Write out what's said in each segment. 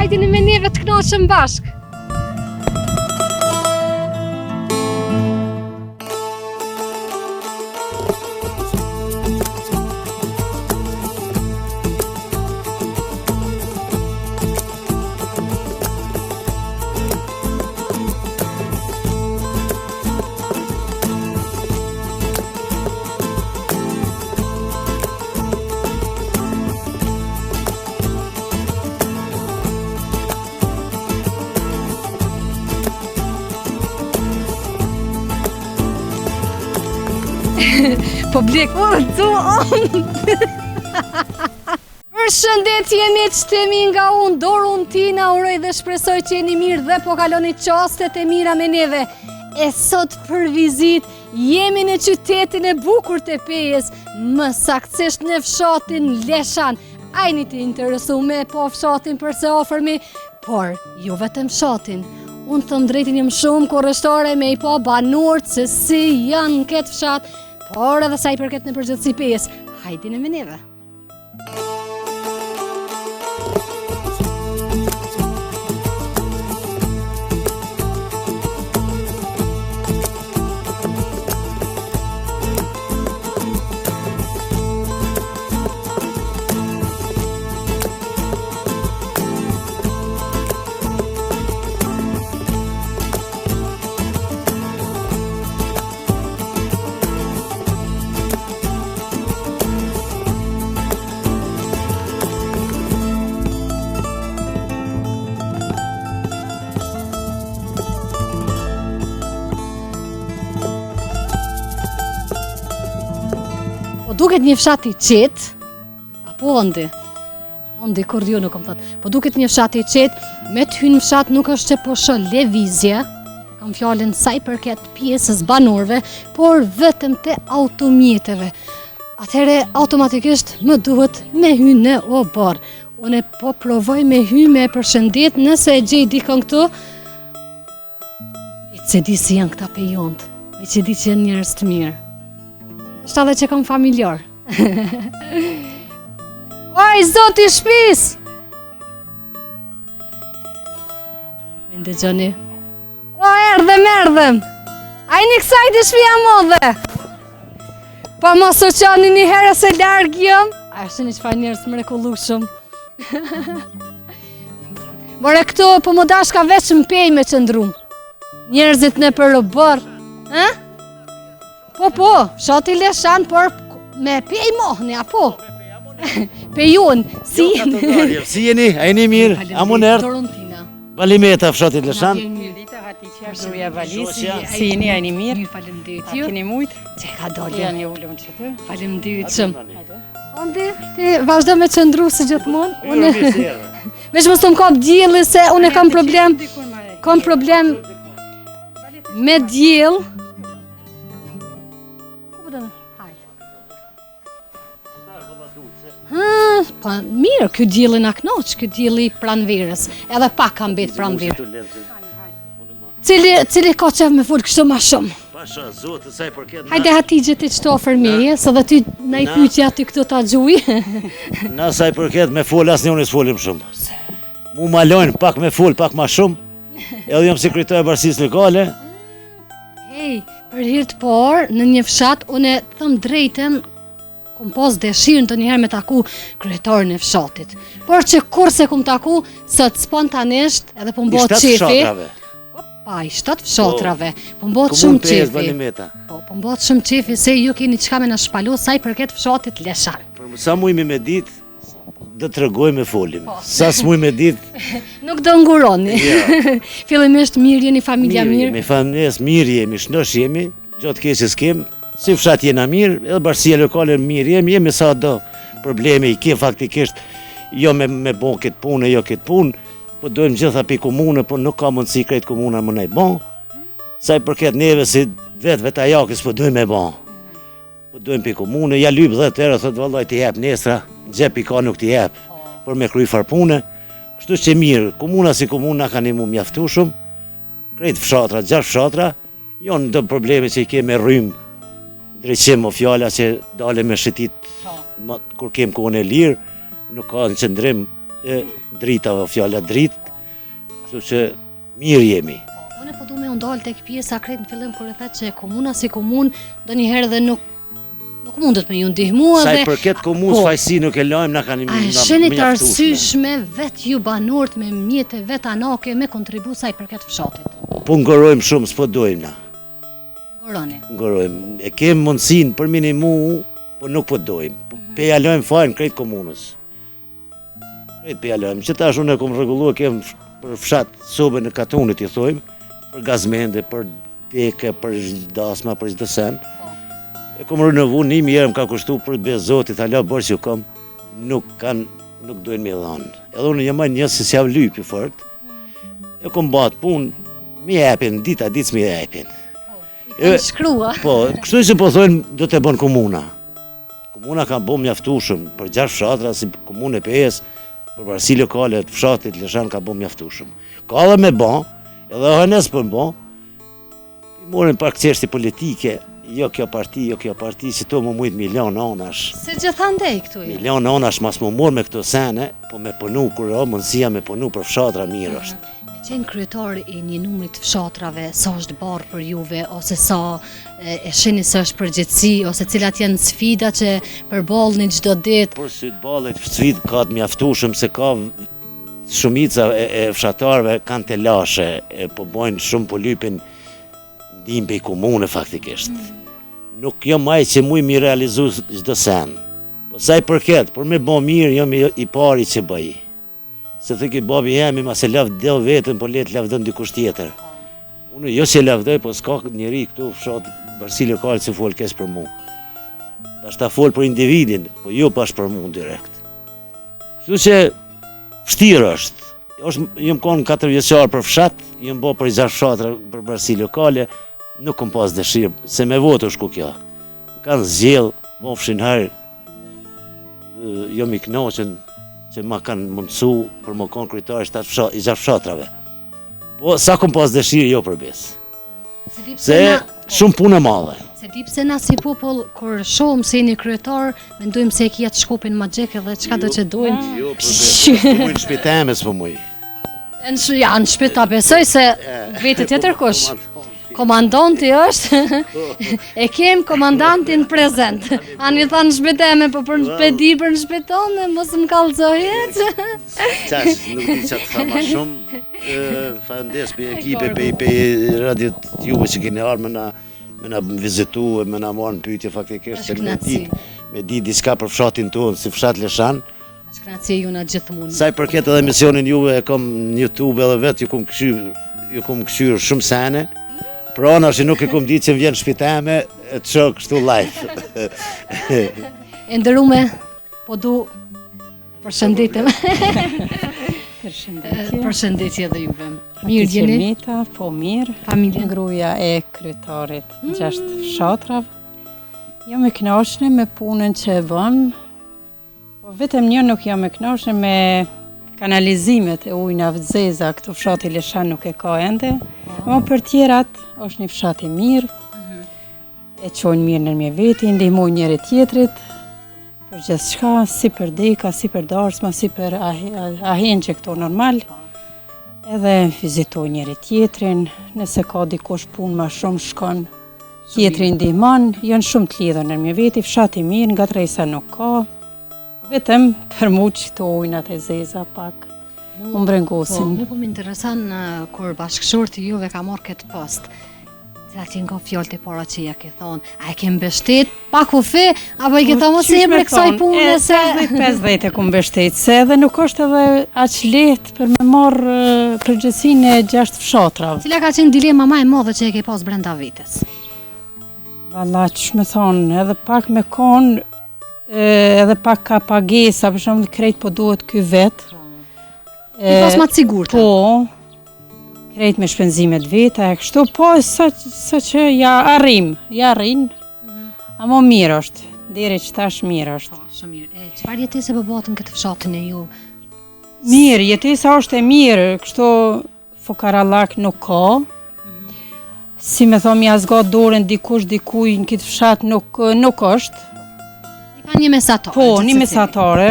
Hajdini me neve të knoqëm bashk. Po blek, Përshëndetje miqtemi nga unë, Dorun Tina, uroj dhe shpresoj që jeni mirë dhe po kaloni qastet e mira me neve. E sot për vizit jemi në qytetin e bukur të Pejës, më saktësisht në fshatin Leshan. Ajni të interesume po fshatin përse ofërmi, por jo vetëm fshatin. Unë thëm drejtin jam shumë kurrështore me i po banorët se si janë këtë fshat, por edhe sa i përket në përgjithësi Pejës. Hajdini me neve. Duket një fshat i qetë, apo ondi kur ju nuk kom thot, po duket një fshat i qetë, me të hynë fshat nuk është që po shë levizje, kam fjallin sa i përket pjesës banorëve, por vetëm të automjeteve. Atëhere automatikisht më duhet me hynë në obar. Une po provoj me hynë me përshëndet, nëse e gjej dikon këtu, i që di si janë këta pejonët, i që di që janë njerëz të mirë. Shta dhe që kam familjar. Oj, zoti shpis! Me ndëgjoni. O, erdhem. Ajni kësaj të shpia modhe. Pa mos o qani një herë se largë jëm. A është një qëfar njerës mrekullushëm. More këto, po më dashka veç më pej me qëndrum. Njerëzit në për rëbër. Po, fshati Leshan, por me pej mohni, apo? Pejon, si jeni? Si jeni? A jeni mirë? A mu nërë? Dorun Tina. Valimeta fshatit Leshan. Si jeni, a jeni mirë? Mirë, faleminderit ju. Keni mujtë? Që ka dolje. Janë një ullëm që të? Faleminderit shumë. Ondi, ti vazhdo me qëndru si gjithmonë. Veç mos të më kap dielli se unë kam problem me diell. Pa mirë, kjo dielli na knoq, kjo dielli pranverës, edhe pak ka mbet pranverë. Cili ka qef me fol kështu ma shumë? Pasha, zotë, saj përket... Hajde Hatigje ti qëto fërmeje, se dhe ty na i pyqja ty këtu ta gjuj. Na saj përket me fol, asë një unë s'folim shumë. Mu malojnë pak me fol, pak ma shumë, edhe jam sekretare e bashkisë lokale. Hej, për hirtë por, në një fshat, unë thëm drejten, kom pas dëshirën të njëherë me taku kryetarin e fshatit. Por që kur se kom taku, sot spontanisht edhe po mbot qefi. Pa, i 7 fshatrave. Po mbot shumë qefi. Po mbot shumë qefi se ju keni qka me në shpalu sa i përket fshatit Leshan. Sa mujmi me dit, dhe të regoj me folim. Sa s'muj me dit... Nuk do nguroni. Fillimisht mirë jeni, familja mirë. Me familjes mirë jemi, shnosh jemi, gjatë keqe s'kem. Si fshat jena mirë, edhe bashkësia lokale mirë jemi sa do probleme i ke faktikisht, jo me bon këtë punë, jo këtë punë, po dojmë gjitha pi komune, po nuk ka mundësi krejt komuna më nej bon, sa i përket neve si vetë ajakës po dojmë e bon. Po dojmë pi komune, ja lypë 10 herë, thot vallaj t'i jep nesra, gjepi ka nuk t'i jep, por me kruj farpune, kështu që mirë, komuna si komuna ka një mu mjaftu shumë, krejt fshatra, 6 fshatra, jo në do probleme që i ke me rrymë, drejqim o fjalla që dale me shëtit kur kem kone lirë, nuk ka në qëndrim drita, fjala dritë, kështu që mirë jemi. Unë po du me ndalë tek pjesa krejt në fillim kur e thatë që komuna si komunë ndonjëherë dhe nuk mundet me ju ndihmu Sa edhe. i përket komunës fajsi nuk e lajmë, na kanë A sheni të arsyeshme vet ju banorët me mjete vet anake me kontribu sa i përket fshatit? Po ngorojmë shumë, s'po dojmë na. Ngoroni. Ngorojmë. E kem mundësinë për minimu, po nuk po dojmë. Pe ja lajmë fajnë krejt komunës. Krejt pe ja lajmë. Që tash unë e kom rregulluar, kem për fshat sobën e katunit i thojmë, për gazmende, për deke, për dasma, për çdo sen. E kom renovu 1000 herë më ka kushtu për be Zotit, ala bërë që kom, nuk dojnë me dhanë. Edhe unë jam njësë se s'javë lypi fort, e kom batë punë, mi epin, ditës mi epin. Shkrua. Po, kështu që po thojnë do të bënë komuna. Komuna ka bo mjaftushëm, për 6 fshatra, si komunë e PS, për parësi lokale të fshatit Leshan ka bo mjaftushëm. Ka dhe me bo, edhe hënes për bo, i morin pak qeshti politike, jo kjo parti, si to më mujtë milion anash. Se gjithandej këtu e. Milion anash mas më morë me këto sene, po me punu, kur o mundësia me punu për fshatra mirë është. Me qenë kryetar i një numrit fshatrave, sa është barë për juve, ose sa e sheni se është përgjithësi, ose cilat janë sfida që përballni çdo ditë. Por si të ballet sfidë ka të mjaftueshëm se ka shumica e fshatarëve kanë të lashe, po bojnë shumë po lypin ndim pe komune faktikisht. Nuk jam ai që muj mi realizu çdo sen. Po sa i përket, por me bo mirë jam i pari që bëj. Se thëki babi jemi ma se lavdë vetën, po letë lavdën dikush tjetër. Unë jo se lavdoj, po s'ka njeri këtu fshat bërësi lokale që folë kes për mu. Ta folë për individin, po jo pash për mu direkt. Kështu që vështirë është. Jëm konë 4 vjeçar për fshat, jëm bo për 6 fshatra për bërësi lokale, nuk kom pas dëshirë, se me votë është ku kjo. Kanë zgjellë, mofshin herë, jom i knoqen që ma kanë mundësu për më konë kryetar i 6 fshatrave. Po, sa kom pas dëshirë, jo për besë. Se shumë punë e madhe. Se di pse na si popull, kur shohëm se jeni kryetar, mendojmë se e kia të shkopin ma gjek edhe çka do që dojnë. Jo, për besë. Mujnë shpitemes për muj. Në shpit ta besoj se vete tjetër kush. Komandanti është, e kem komandantin prezent. Ani thanë shpiteme, po për pedi për në shpitone, mos më kallëzohet. Qash, nuk di që të tha ma shumë, falendes për ekipe, për radiot juve që keni arë me na vizitu, me na marë në pyetje faktikisht, me di diska për fshatin tonë, si fshat Leshan. Shkënaqësi ju na gjithmonë. Sa i përket edhe emisionin juve, e kom në YouTube edhe vetë, ju kom këshyrë shumë sene, pra në që nuk e kom ditë që më vjenë shpiteme, e të shok kështu live. E ndërume, po du përshëndetem. Përshëndetje dhe juve. Mirë gjeni? Mita, po mirë. Familjen? Gruaja e kryetarit 6 fshatrav. Jam e kënaqshme me punën që e bën. Po vetëm një nuk jam e kënaqshme me kanalizimet e ujnave të zeza, këtu fshati Leshan nuk e ka ende. Ma për tjerat, është një fshat i mirë, e qojnë mirë në veti, ndihmojnë njëri tjetrit, për gjithçka, si për deka, si për darsma, si për ahen që këto normal, edhe vizitojnë njëri tjetrin, nëse ka dikush punë ma shumë shkon, tjetri ndihmon, janë shumë të lidhur në veti, fshat i mirë, nga tresa nuk ka, vetëm për mu që këto ujnat e zeza pak, unë brengosin. Po më interesan kur bashkëshorti juve ka marrë këtë post, cilat që nga fjallët e para që ja ke thonë, a e ke mbështet pak u fe, apo i ke thonë mos e bre kësaj pune se... 50 e ku mbështet, se edhe nuk është edhe aq lehtë për me marrë përgjegjësinë e 6 fshatrave. Cila ka qenë dilema ma e madhe që e ke pas brenda vites? Valla që me thonë, edhe pak me konë, edhe pak ka pagesa, për shumë krejt po duhet ky vetë. I pas ma të sigurta? Po, krejt me shpenzimet veta, e kështu, po sa që ja arrin, ama mirë është, deri që tash mirë është. Shumë mirë. Çfarë jetese po batën këtë fshatin e ju? Mirë, jetesa është e mirë, kështu fukarallak nuk ka. Si me thonë, ja zgat dorën dikush dikuj në këtë fshat nuk është. Ka një mesatare. Po, një mesatare,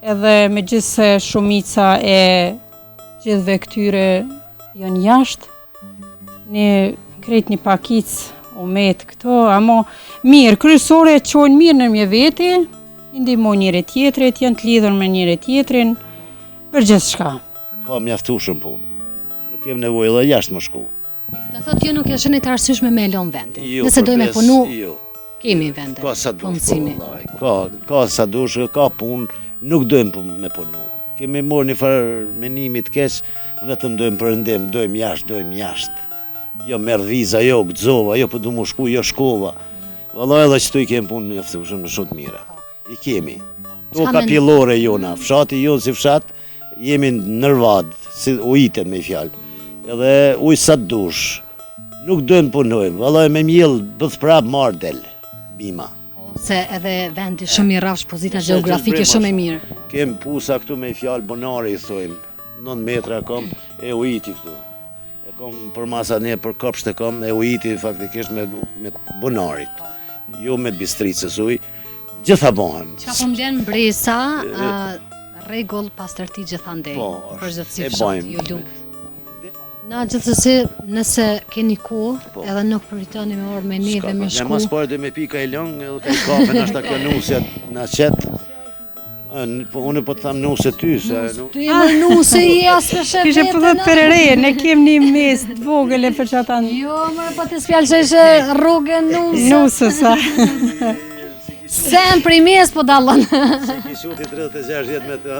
edhe me gjithë se shumica e gjithve këtyre janë jashtë, ne krejt një pakic o metë këto, ama mirë, kryesore qojnë mirë në mje veti, ndihmojnë njëri tjetrit, janë të lidhur me njëri tjetrin, për gjithë shka. Ka mjaftueshëm punë. Nuk jem nevojë edhe jashtë më shku. Do thotë ju nuk jeshtë të arsyeshme me lënë vendin. Jo, Nëse dojmë përmes- punu, jo. kemi vende. Ka sa dush, punësimi. po, vallaj. Ka sa dush, ka punë, nuk dojmë me punu. Kemi morë një farë menimi të keq, vetëm dojmë përëndim, dojmë jashtë. Jo merr viza, jo gëzova, jo po du mu shku, jo shkova. Vallaj edhe që tu i kemi punë mjaftueshëm në shumë të mira. I kemi. To Çka kapillore jona, fshati jonë si fshat, jemi në nërvad, si ujitet me fjalë. Edhe uj sa të dush. Nuk dojmë punojmë, vallaj me mjell bëth prap marrë del, bima. Se edhe vendi shumë i rrafsh, pozita Se gjeografike gjëzbrim shumë e ashtu. mirë. Kem pusa këtu me fjalë bonari i thojmë, 9 metra kom e ujiti këtu. E kom për masa ne për kopsht e kom e ujiti faktikisht me bonarit. Jo me bistricës uj, gjitha bohen. Çka po mblen mbresa, rregull pastërti gjithandej. Po, Përgjithësi e fshat, bajmë. ju lumt. Na gjithsesi, nëse keni kohë, Po. edhe nuk përritoni me orë me neve me Ne shku. mas parë dhe me pika i lëngë, edhe ka i kafe nashta kjo nusja na qetë. Po unë po të thamë nuse ty, se nuk... Ty e më nuse je as me shef Kishe po thot për re, ne kem një mes të vogël e për që ata Jo, më po të spjallë që ishe rrugën nuse. nusësa. Sempre i mes po dallon. Se ki shuti 36 jetë me të...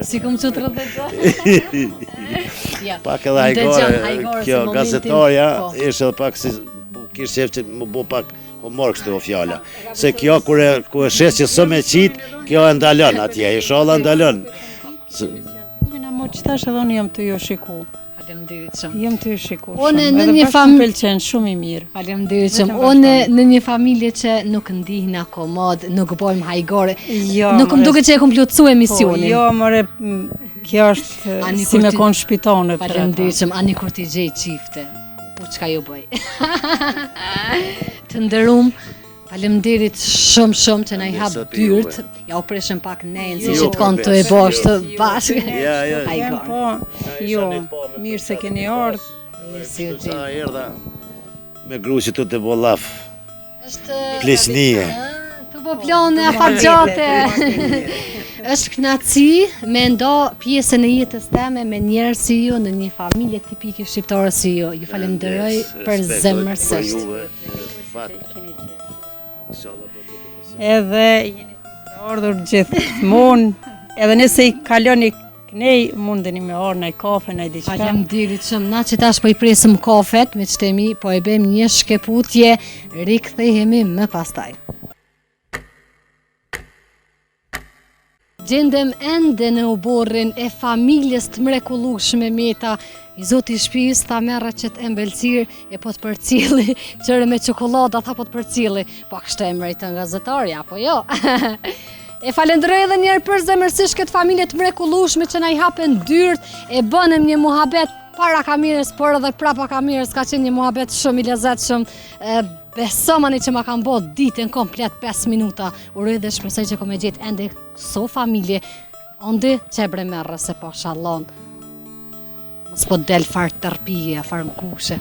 Si kom që të rrëdhe Ja. Pak edhe hajgore, kjo gazetarja ishte edhe pak si kishë qef që më bo pak po morë kështu o fjalla. Se kjo kur e shes që së me qitë, kjo e ndalon atje, i sholla ndalon. Mina mo që tash edhe unë jam të ju shiku. Faleminderit shumë. Jam të ju shiku Unë shumë. në Edhe një bashkë fam- më pëlqen shumë i mirë. Faleminderit shumë. Unë në një familje që nuk ndihna komod, nuk bojmë hajgore. Jo, Nuk më more, duket që e kom plotësu po, emisionin. jo, more, kjo është Ani si me kur ti- konë shpitone për Faleminderit shumë, ani kur t'i gjej qifte. Po çka ju bëj? Të nderuam, faleminderit shumë që na i hap Mirë sa për juve. dyrt. Ja u preshëm pak nenë, si Jo, që të konë për të e bes. bashkë bashkë. Ja, ja. Jem Hajgore. po, jo, mirë se keni ardhë. Si u Sa ti. erdha me gru që tu të bo laf. Është Plesnie. të po plane afatgjate. Është knaci me ndo pjesën e jetës teme me njerëz si ju në një familje tipike shqiptare si ju. Ju falenderoj për zemërsisht. Edhe jeni të ardhur gjithmonë, edhe nëse i kaloni kënej, mundeni me orë në kafe, në diçka. Faleminderit shumë. Na që tash po i presim kafet me qtemi, po e bëjmë një shkeputje, rikthehemi më pastaj. Gjendem ende në uborrin e familjes të mrekullueshme Meta. I zoti i shtëpisë tha merra që të embelësir e po të përcilli, qërë me çokoladë tha po të përcilli. Po kështë e meriton gazetari, apo jo? E falenderoj edhe njerë për zemërsisht këtë familje të mrekullueshme që na i hapen dyrt, e bënëm një muhabet para kamerës, por edhe prapa kamerës, ka qenë një muhabet shumë i lezetshëm. Besomani që ma kam bo ditën komplet 5 minuta. Uroj dhe shpresoj që kom e gjetë ende so familje, ondi që e bre merre se po shallon. Mos po del farë tërpije, farë mkushe.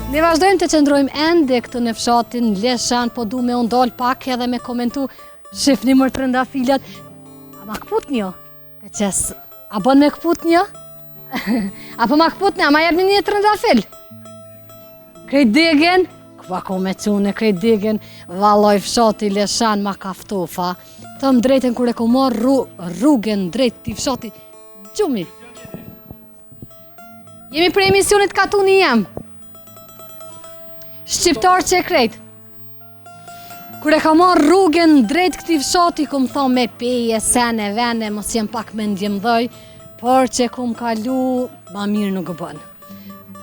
Ne vazhdojmë të qëndrojmë ende këtu në fshatin Leshan, po du me undol pak edhe me komentu shifni mërë të rëndafilat. A ma këput një? E qes, a bon me këput një? Apo ma këput një, a ma jebni një të rëndafil? Krejt degen? Kva ko me qune krejt degen, valoj fshati Leshan ma kaftofa. Thëm drejten kur e ko marrë rrugën drejt t'i fshati. Gjumi. Jemi për emisionit Katuni jam. Shqiptar që e krejt. Kure ka marrë rrugën drejt këti fshati, kom thonë me peje, sene, vene, mos jem pak me ndjemdhoj, por që kom kalu, ma mirë nuk bën.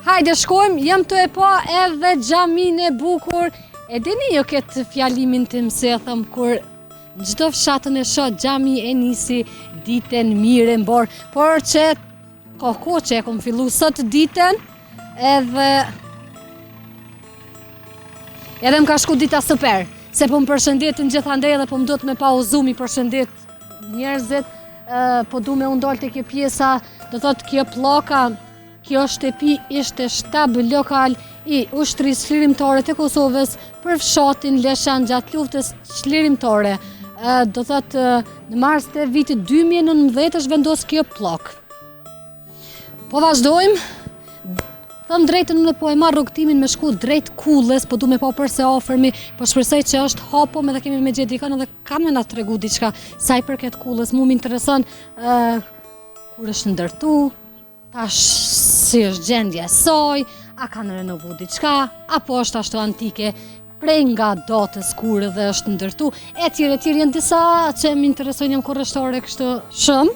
Hajde shkojmë, jam të e pa edhe xhamin e bukur. E dini jo këtë fjalimin tim se e thëm kur çdo fshatën e shoh xhami e nisi ditën mirë e mbor, por që kohë që e kom fillu sot ditën edhe më ka shku dita super, se po më përshëndetin gjithandej edhe po më do të me pauzu mi përshëndet njerëzit, po du me undol të kjo pjesa, do thot kjo pllaka, kjo shtëpi ishte shtab lokal i ushtrisë çlirimtare të Kosovës për fshatin Leshan gjatë luftës çlirimtare. Do thot në mars të vitit 2019 është vendos kjo pllak. Po vazhdojmë. Thëm drejtën unë po e marr rrugtimin me shku drejt Kullës, po du me pa përse afërmi, po shpresoj që është hapo me dhe kemi me gjetë dikon edhe kanë me na tregu diçka sa i përket Kullës. Mu më intereson kur është ndërtu, tash si është gjendja e saj, a kanë renovu diçka, apo është ashtu antike, prej nga datës kur dhe është ndërtu, e tjere janë disa që më interesojnë jam kurrështore kështu shumë.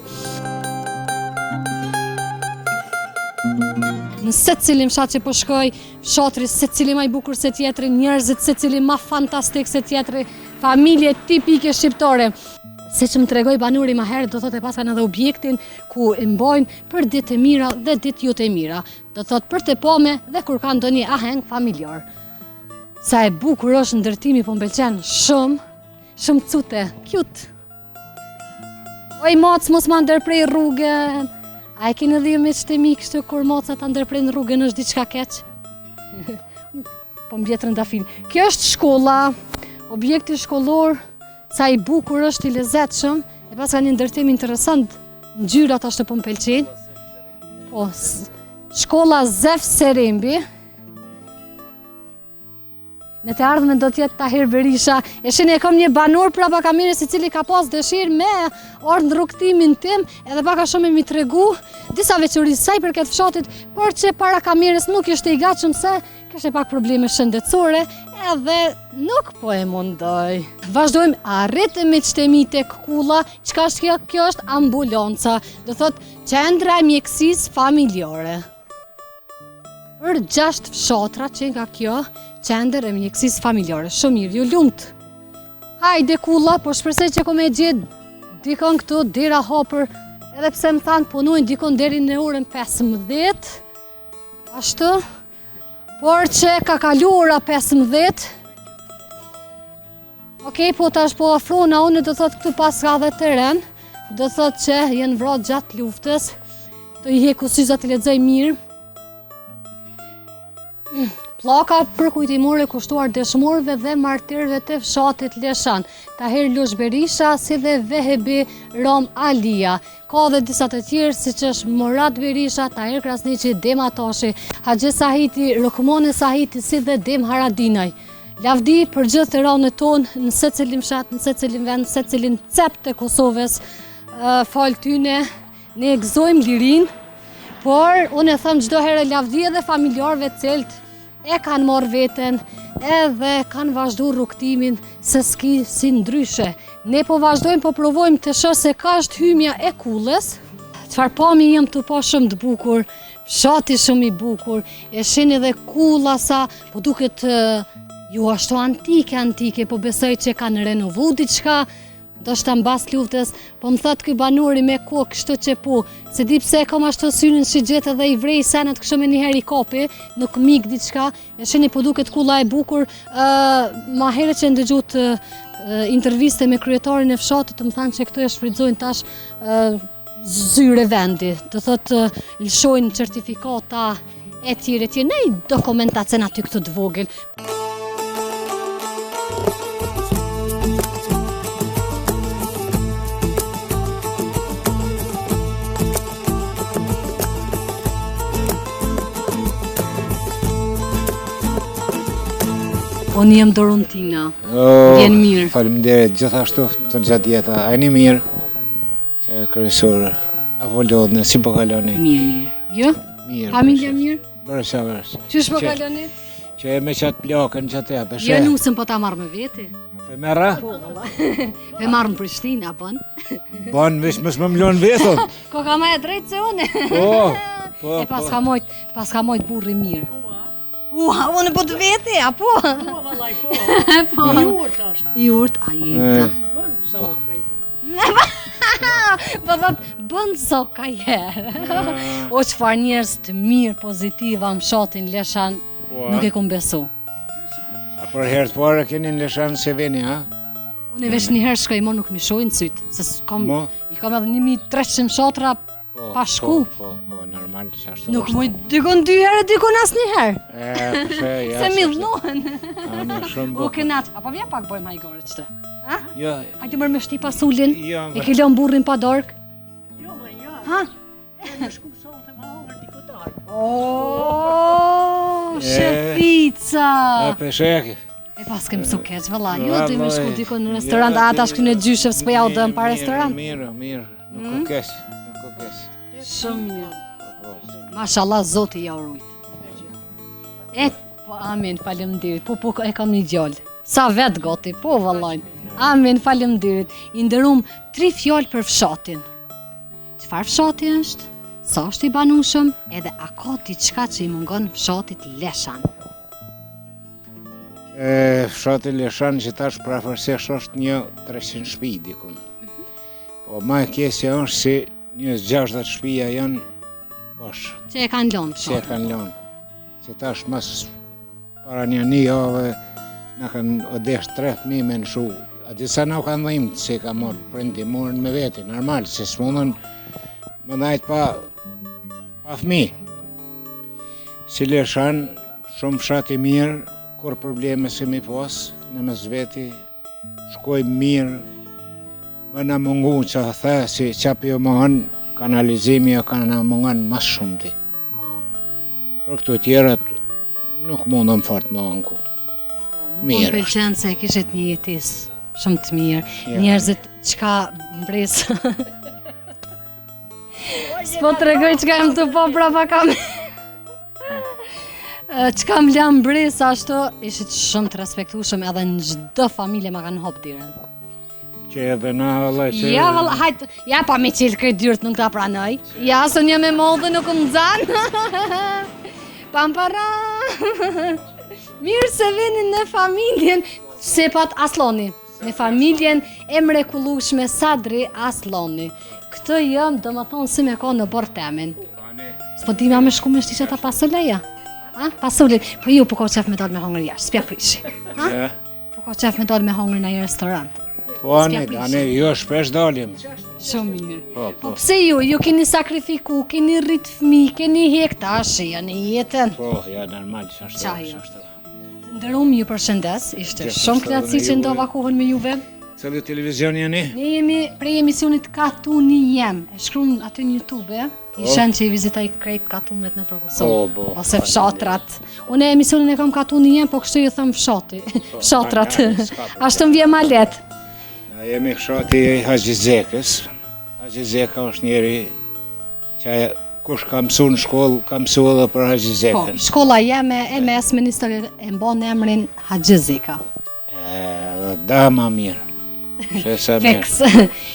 Në se cilim fshat që po shkoj, fshatri se cili ma i bukur se tjetri, njerëzit se cili ma fantastik se tjetri, familje tipike shqiptare. Se që më tregoj banuri ma herë, do thot e pasan edhe objektin ku i mbojnë për ditë e mira dhe ditë jo të mira. Do thot për të pome dhe kur ka ndonjë aheng familjar. Sa e bukur është ndërtimi po m'pëlqen shumë cute, cute. Oj mac mos ma ndërprej rrugën. A e keni dhjo me qëtë mi kështu kur moca ta ndërprej në rrugën është diçka keq? Po m'bjetë rëndafil. Kjo është shkolla, objekti shkollor, sa i bukur është i lezetshëm, e pas ka një ndërtim interesant, ngjyrat ashtu po m'pëlqejnë. Po, shkolla Zef Serembi. Në të ardhmen do t'jetë Tahir Berisha. E shini e kam një banor prapa kamerës i cili ka pas dëshirë me ardhë në rrugtimin tim edhe paka shumë e mi tregu disa veçori sa i përket fshatit, por që para kamerës nuk ishte i gatshëm se kishte pak probleme shëndetësore edhe nuk po e mundoj. Vazhdojmë arritëm me qtemi tek Kulla, çka është kjo? Kjo është ambulanca, do thot qendra e mjekësisë familjare. Për 6 fshatra që nga kjo qendër e mjekësisë familjare. Shumë mirë, ju lumt. Hajde Kulla, po shpresoj që ko me gjetë dikon këtu dera hapur, edhe pse më thanë punojnë dikon deri në orën 15. Ashtu, por që ka kalu ora 15. Okej, po tash po afrona unë do thot këtu pas ka dhe teren, do thot që jenë vrarë gjatë luftës, do i heku syzat i lexoj mirë. Pllaka për kujtimore kushtuar dëshmorëve dhe martirëve të fshatit Leshan, Tahir Lush Berisha, si dhe Vehebi Rom Alia. Ka dhe disa të tjerë, si që është Morat Berisha, Tahir Krasniqi, Dem Atashi, Haxhi Sahiti, Rukmone Sahiti, si dhe Dem Haradinaj. Lavdi për gjithë të ranët tonë, në secilin fshat, në secilin vend, në secilin cep të Kosovës, falë tyne, ne e gëzojmë lirin, por unë e thëmë çdo herë lavdi edhe familjarëve cilët e kanë marrë veten edhe kanë vazhdu rrugtimin se s'ki si ndryshe. Ne po vazhdojmë, po provojmë të shoh se ka është hymja e Kullës. Çfarë pami jam të pa shumë të bukur, fshati shumë i bukur, e shini dhe Kulla sa, po duket ju ashtu antike, po besoj që kanë renovu diçka, do shta mbas luftës, po më thot këj banori me kokë kështu që po, se di pse kam ashtu synin shigjet edhe i vrej senet kështu me njëherë i kapi, nuk mik diçka, e shini po duket Kulla e bukur, ma herë që ndëgjut interviste me kryetarin e fshatit, të më thanë që këtu e shfrytëzojnë tash zyre vendi, të thot lëshojnë certifikata e tjere, ne i dokumentacen aty këtu të vogël. Unë jem Dorontina, vjen mirë. Faleminderit gjithashtu të gjatë jeta, a jeni mirë? Që kryesor, apo lodhën, si po kaloni? Mirë. Jo? Mirë. Familja mirë? Bërës. Qysh po kaloni? Që e me qatë plakën që të japë, Jo nusën po ta marrë me veti. Pe merra? Po, pe marrë në Prishtina, bën. Bën, vesh mësë më mlonë vetën. Ko ka ma e drejtë se une. Po, E paska mojt burri mirë. Unë po të vete, apo? Po. Jurt, a jeta. Po thot, bën zoka herë. O çfarë njerëz të mirë, pozitiva më fshatin Leshan, nuk e kum besu. A për herë të parë keni në Leshan se veni, ha? Unë veç një herë shkoj, mo nuk mi shojnë sytë, se i kam edhe 1300 fshatra pa shku. Po, normal që ashtu. Nuk moj dikon 2 herë, dikon as një herë. Ja. Se mi dhnohen. Shumë O kenat, apo vja pak bojmë hajgore qëtë? Jo. Hajde mërë me shti pasullin, Jo, e ke lën burrin pa dork. Ha? Shefica! Peshek. E pas kem su keq, valla, ju du me shku dikon në restorant, ata shku në gjyshev s'po ja u dëm pa restorant. Mirë, nuk u keq. Shumë mirë. Mashallah, Zoti ja urujt. Po amin, faleminderit. Po e kam një gjallë. Sa vet goti, po vallaj. Amin, faleminderit. I nderum 3 fjalë për fshatin. Çfarë fshati është? Sa është i banushëm? Edhe a ka diçka që i mungon fshatit Leshan? Fshati Leshan që tash prafërsisht është një 300 shtëpi dikun. Po më e keqja është si një 60 shtëpia janë bosh. Që e kanë lënë Që e fshatin. kanë lënë. Që tash mas para një javë na kanë odesh 3 fëmijë me nshu. A disa na kanë dhimbë se ka marrë prindi morën me veti, normal, se s'mundën më najt pa fëmijë. Si Leshan, shumë fshat i mirë, kur probleme se mi pas, në mes veti, shkoj mirë, më na mungu që the, si qapi jo mungan, kanalizimi jo ka na mungan mas shumë ti. Për këto tjerat, nuk mundëm fort më anku. Më Mirë. pëlqen se kishit një jetis shumë të mirë. Njerëzit çka mbresë. S'po të regoj çka jem të po prapa kam. Çka më la mbresë ashtu, ishit shumë të respektueshëm edhe në çdo familje ma kanë hop diren. Që edhe na vëllai se... Ja valla, hajt, ja pa me qilë këtë dyrt nuk ta pranoj. Ja së një me mollë nuk më zanë. Pampara. Mirë se vini në familjen Sepat Asloni. Në familjen e mrekullueshme Sadri Asloni. Këtë jam, do më thonë, si me ka në borë temin. S'po dima me shku me shtishe ta pasuleja. Pasule, po ju po ka qef me dalë me hongër jashtë, s'pja prishi. Po ka qef me dalë me hongër në një restorant. Po ane, jo shpesh dalim. Shumë mirë. Po. Pse ju keni sakrifiku, keni rrit fëmi, keni hek tash, janë jetën. Po, ja normal që Qaja. ashtu. Ndërum ju përshëndes, ishte shumë knatësi që ndova kohën me juve. Cili televizion jeni? Ne jemi prej emisionit Katuni Jem, e shkruan aty në YouTube, ishen që i vizitoj krejt katunet në Kosovë, ose fshatrat. Unë emisionin e kam Katuni Jem, po kështu ju thëm fshati, fshatrat. Ashtu më vje ma letë. Na jemi fshati Haxhi Zekës. Haxhi Zeka është njeri që kush ka mësu në shkollë, ka mësu edhe për Haxhi Po, Zekën. shkolla jeme e mes ministër e mbon emrin Haxhi Zeka. Dama mirë. Shesa mirë. Feks.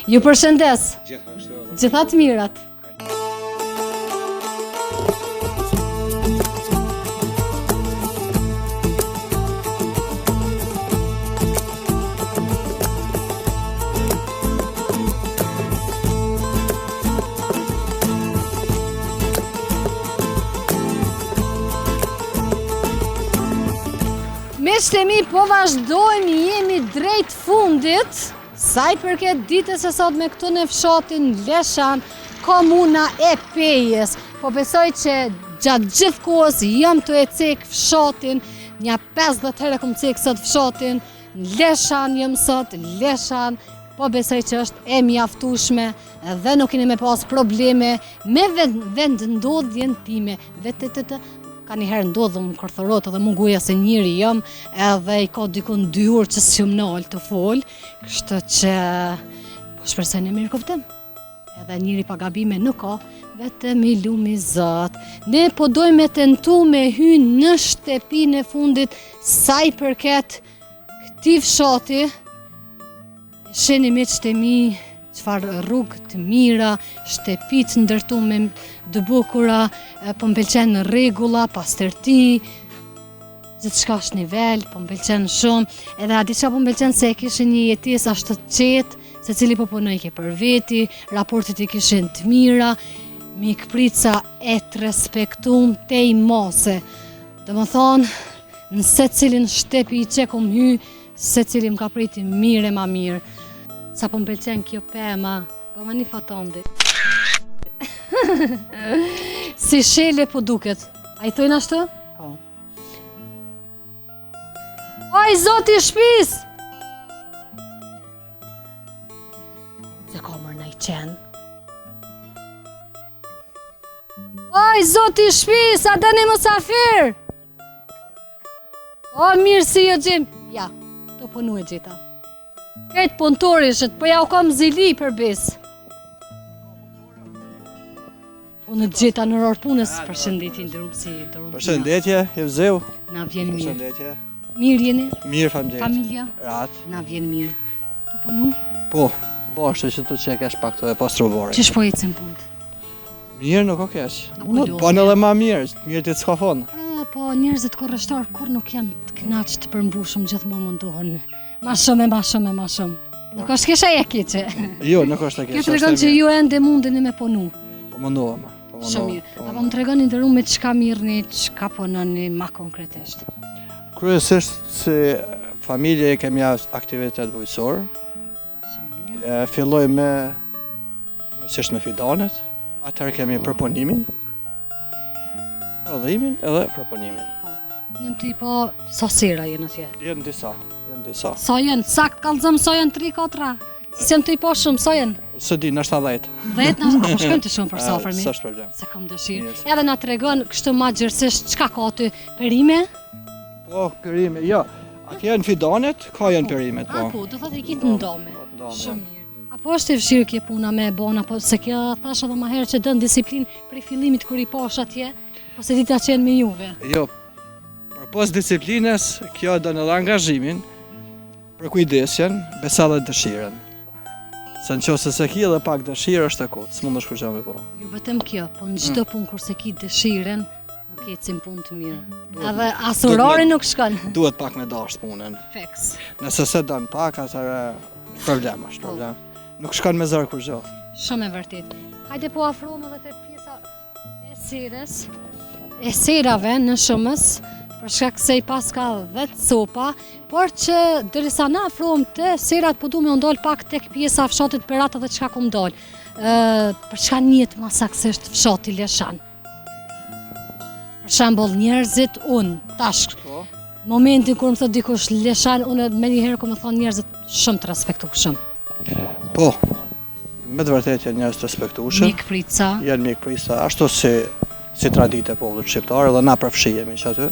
Ju përshëndes. Gjithashtu. Gjithat mirat. Miqtemi, po vazhdojmë, jemi drejt fundit, sa i përket ditës së sotme këtu në fshatin Leshan, komuna e Pejes. Po besoj që gjatë gjithë kohës jam të e cek fshatin, një 50 herë kom cek sot fshatin, Leshan jam sot, Leshan, po besoj që është e mjaftueshme dhe nuk keni me pas probleme me vend ndodhjen time. Ka një herë ndodhëm në korthorot edhe munguja se njëri jam edhe i ka dikun 2 orë që s'jum nalë të folë, kështë që po shpresoj në mirë kuptim. Edhe njëri pa gabime nuk ka, vetëm i lumi Zot. Ne po dojmë me tentu me hynë në shtëpinë e fundit sa i përket këtij fshati. Sheni miqtë e mi çfarë rrugë të mira, shtëpi të ndërtuara me të bukura, po m'pëlqen rregulla, pastërti, gjithçka është nivel, po m'pëlqen shumë. Edhe a di çka po m'pëlqen se e kishin një jetesë ashtu të qetë, secili po punoi ke për veti, raportet i kishin të mira, mikprica e të respektuam te i mose. Domethënë, në secilin shtëpi i që kom hy, secili më ka priti mirë e ma mirë. Sa po m'pëlqen kjo pema, po ma një fatondi. Si shele po duket. A i thojnë ashtu? Po. Oj, zoti i shtëpis! Se ka mërë në i qenë. Oj, zoti i shtëpis, a dëni musafir! O, mirë si jo gjim. Ja, të punu e gjitha. Këtë punëtorishët, po ja u kam zili për bis. Unë të gjitha në rorë punës, përshëndetin dërumësi. Përshëndetje, Evzeu. Na vjen mirë. Përshëndetje. Mirë jeni? Mirë, familjet. Familja? Rat. Na vjen mirë. Të punu? Po, ashtë që tu qekesh pak të e postrovore. Qish po ecën punët? Mirë, nuk o kesh. Apo Po në dhe ma mirë, mirë ti të s'ka fonë. Po njerëzit kurrështar kur nuk janë të kënaqë të përmbushëm, gjithmonë mundohen ma shumë. Nuk është kisha e keqe. Jo, nuk është e keqe. Kjo të regon që ju ende mundeni me punu. Po mundohem. Shumë mirë. Apo më tregoni ndërru me çka mirëni, çka punoni ma konkretisht. Kryesisht si familje kemi aktivitet bujësor. Filloj me kryesisht me fidanet. Atëherë kemi përpunimin. Prodhimin edhe përpunimin. Njëm të i po, sa sera jenë atje? Jenë disa. Sa jenë? Sakt kalëzëm, sa jenë 3-4? Si jenë të i po shumë, sa jenë? Së di, në 70. 10 në apo shkojmë të shumë për safërmi? Së është problem. Se kam dëshirë. Yes. Edhe na tregon kështu ma gjërësisht, çka ka aty? Perime? Po, perime, jo. Atje janë fidanet, ka janë perimet, po. Apo, do thotë i kitë ndome. Ndome. Shumë mirë. Apo është e vështirë kjo puna me bon, apo se kjo thash edhe më herë që dën disiplinë prej fillimit kur i pash atje, po se dita qenë me juve. Jo, për pos disiplinës, kjo do në dhe angazhimin, për kujdesjen, besa dhe dëshiren. Se në qose se ki edhe pak dëshirë është e kotë, s'mund është kërgjame po. Jo vetëm kjo, po në çdo punë kur se ki dëshiren, nuk ecim punë të mirë. Edhe asurori nuk shkon. Duhet pak me dasht punën. Feks. Nëse se dënë pak, atëre problem është problem. Nuk shkon me zërë kur gjo. Shumë e vërtet. Hajde po afrohem edhe te pjesa e serës, e serave në shumës, për shkak se i pas ka 10 copa, por që derisa na afrohem te serat, po du me ndal pak tek pjesa fshatit Perat edhe çka ku ndal. Për çka njihet më saktësisht fshati Leshan? Për shembull njerëzit tash momentin kur më thot dikush Leshan, unë më njëherë ku më thon njerëzit shumë të respektueshëm. Po, me të vërtet janë njerëz të respektueshëm. Mikprica. Janë mikprica, ashtu si traditë e popullit shqiptar, edhe na përfshihemi që aty.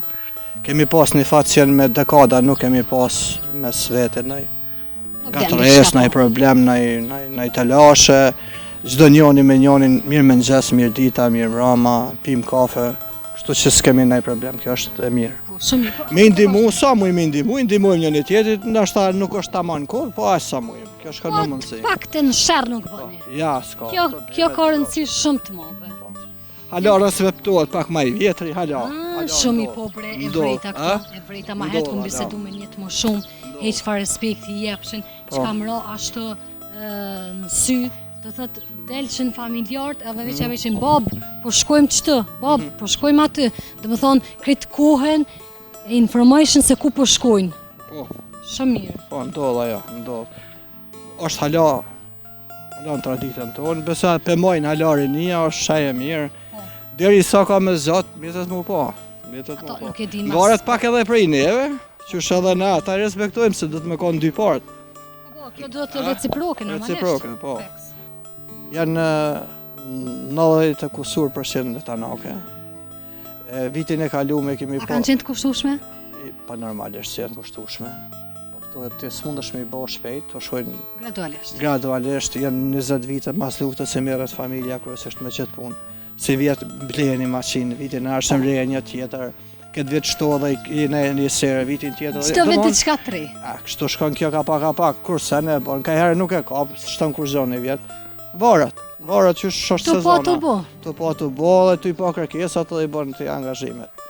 Kemi pas një fat që me dekada nuk kemi pas mes vete nëj gatres, nëj problem, nëj telashe, çdo njoni me njonin mirë mëngjes, mirë dita, mirë mbrëma, pim kafe, kështu që s'kemi nëj problem, kjo është e mirë. Me ndihmu, sa muj me ndihmujmë njëri tjetrit, ndoshta nuk është tamam kur, po aq sa muj. Kjo shkon në mundësi. Pak të në shërë nuk bëni. Ja, s'ka. Kjo ka rëndësi shumë të madhe. Hala respektohet pak ma i vjetri, hala. Shumë i pobre e vrejta këto, e vrejta ma herë të më bisedu me njëtë më shumë, heq fa respekti i jepshin, që kam ra ashtu në sy, do thëtë delëshin familjartë edhe veç e veçin bab, po shkojmë qëtë, bab, po shkojmë aty, dhe më thonë kretë kohen e information se ku po shkojnë. Po. Shumë mirë. Po, ndodh ajo, ndodh. Është hala në traditën tonë, besa pëmojnë halari nia, është shaj e mirë. Deri sa ka me zot, mjetet mu po. Ato nuk e di mas. Varet pak edhe prej neve, që është edhe na, ta respektojmë se do të me konë dy partë. Po, kjo do të reciproke normalisht. Reciproke, po. Janë 90% të anake. Vitin e kalume kemi po... A kanë qenë të kushtueshme? Pa normalisht që janë kushtueshme. Po këto e të s'mund është me i bo shpejt, të shkojnë... Gradualisht, janë 20 vite mas luftës se merret familja kryesisht me qëtë punë. Si vjetë bleni maqinë, vitin e arshëm reja një tjetër, këtë vit shto dhe i një serë vitin tjetër. Çdo vit diçka tre. Kështu shkon kjo ka pak, kurse ne bon, ka herë nuk e ka, shton kur zoni vjet. Varet që është sezona. Të po dhe të i po kërkesat dhe i bon të angazhimet.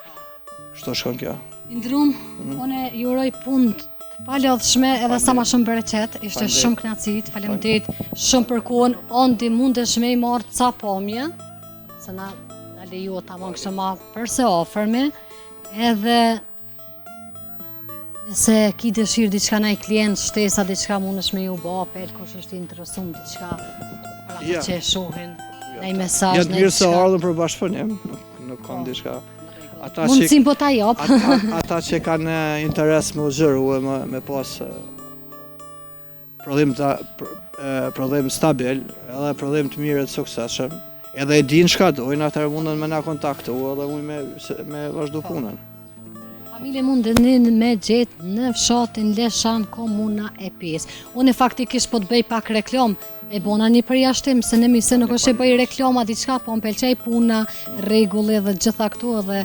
Kështu shkon kjo. Indrum, unë ju uroj punë të palodhshme edhe sa më shumë bereqet, ishte shumë kënaqësi, faleminderit shumë për kohën, ondi mundesh me i marrë ca pomje, se na lejo ta mund kështu ma përse ofërme, edhe nëse ki dëshirë diçka na i klient, shtesa diçka mundesh me ju bë apel, kush është i interesuar diçka para të që shohin, në i mesazh, në mirë se ardhën për bashkëpunim, nuk kam diçka. Mundësim po ta jap. Ata që kanë interes me u zhëru me pas prodhim stabil, edhe prodhim të mirë të suksesshëm, edhe e din çka dojnë, atëherë mundën me na kontaktu edhe unë me vazhdu punën. Familje mundeni me gjetë në fshatin Leshan, komuna e 5. Unë faktikisht po të bëj pak reklam, e bona një përjashtim, se ne se nuk është e bëj reklama diçka, po më pëlqej puna, rregulli dhe gjitha këtu edhe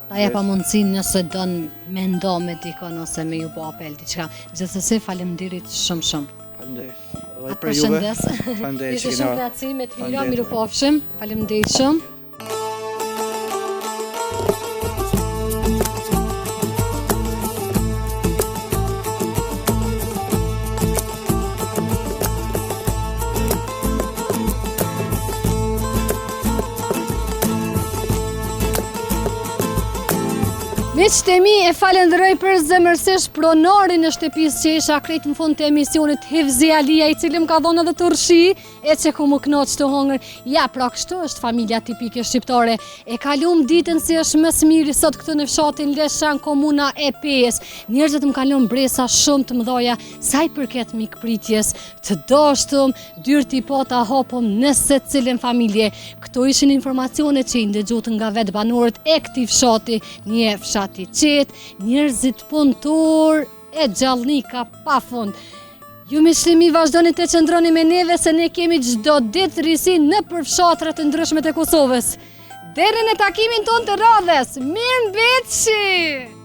ta jepa mundësinë nëse don me ndo me dikon ose me ju bë apel diçka. Gjithsesi faleminderit shumë. Faleminderit. Atë përshëndes. Ishte shumë kënaqësi me të vila, mirupafshim. Faleminderit shumë. Miqtë e mi, e falenderoj për zemërsisht pronarin e shtëpisë që isha krejt në fund të emisionit Hifzi Alia, i cili më ka dhënë edhe turshi, e që ku më knoq të hongër. Ja, pra kështu është familja tipike shqiptare. E kalum ditën si është më smiri sot këtu në fshatin Leshan, komuna e 5. Njerëzit më kalon bresa shumë të mëdhaja, sa i përket mikpritjes, të dashtëm, dyrti po ta hapëm në secilën familje. Këto ishin informacione që i ndëgjut nga vetë banorët e këtij fshati, një fshat i qetë, njerëzit punëtor e gjallnika pa fund. Ju miqtimi vazhdoni të qëndroni me neve se ne kemi çdo ditë risi në përfshatra të ndryshme të Kosovës. Deri në takimin ton të radhës, mirëmbëjtje!